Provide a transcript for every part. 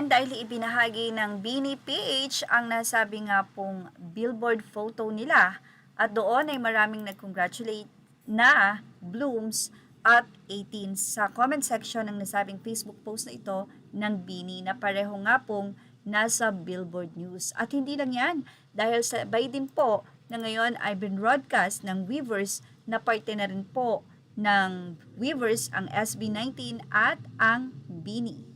yan dahil ibinahagi ng Bini PH ang nasabi nga pong billboard photo nila at doon ay maraming nag-congratulate na Blooms at 18 sa comment section ng nasabing Facebook post na ito ng Bini na pareho nga pong nasa Billboard News. At hindi lang yan, dahil sabay din po na ngayon ay binroadcast ng Weavers na parte na rin po ng Weavers ang SB19 at ang Bini.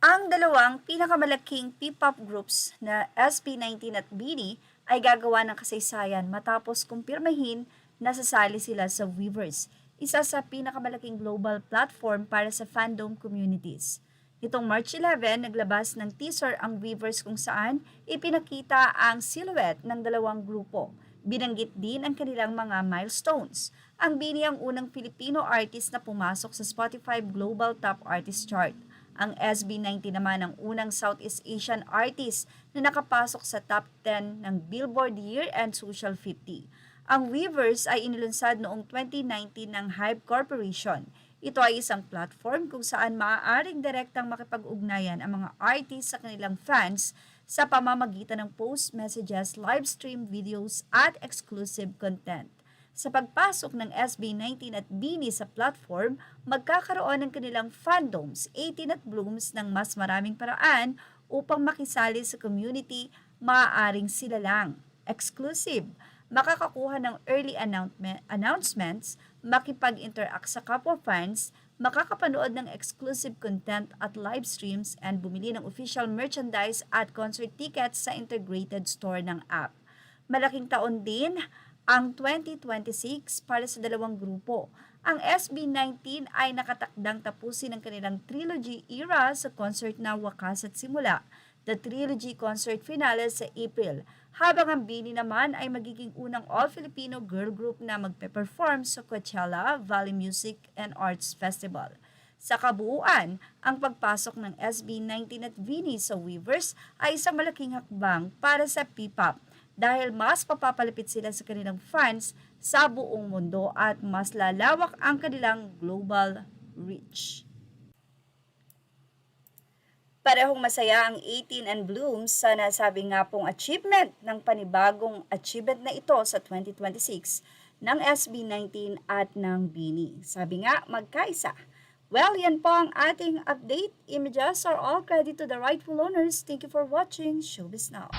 Ang dalawang pinakamalaking P-pop groups na SB19 at Bini ay gagawa ng kasaysayan matapos kumpirmahin na sasali sila sa Weavers, isa sa pinakamalaking global platform para sa fandom communities. Nitong March 11, naglabas ng teaser ang Weavers kung saan ipinakita ang silhouette ng dalawang grupo. Binanggit din ang kanilang mga milestones. Ang Bini ang unang Filipino artist na pumasok sa Spotify Global Top Artist Chart. Ang SB19 naman ang unang Southeast Asian artist na nakapasok sa top 10 ng Billboard Year-End Social 50. Ang Weavers ay inilunsad noong 2019 ng Hype Corporation. Ito ay isang platform kung saan maaaring direktang makipag-ugnayan ang mga artist sa kanilang fans sa pamamagitan ng post messages, live stream videos at exclusive content. Sa pagpasok ng SB19 at Bini sa platform, magkakaroon ng kanilang fandoms, 18 at Blooms ng mas maraming paraan upang makisali sa community, maaaring sila lang. Exclusive, makakakuha ng early announcements, makipag-interact sa kapwa fans, makakapanood ng exclusive content at live streams, and bumili ng official merchandise at concert tickets sa integrated store ng app. Malaking taon din ang 2026 para sa dalawang grupo. Ang SB19 ay nakatakdang tapusin ang kanilang trilogy era sa concert na Wakas at Simula, the trilogy concert finale sa April, habang ang Bini naman ay magiging unang all-Filipino girl group na magpe-perform sa Coachella Valley Music and Arts Festival. Sa kabuuan, ang pagpasok ng SB19 at Bini sa Weavers ay isang malaking hakbang para sa P-pop dahil mas papapalapit sila sa kanilang fans sa buong mundo at mas lalawak ang kanilang global reach. Parehong masaya ang 18 and Blooms sa nasabi nga pong achievement ng panibagong achievement na ito sa 2026 ng SB19 at ng Bini. Sabi nga, magkaisa. Well, yan po ang ating update. Images are all credit to the rightful owners. Thank you for watching Showbiz Now.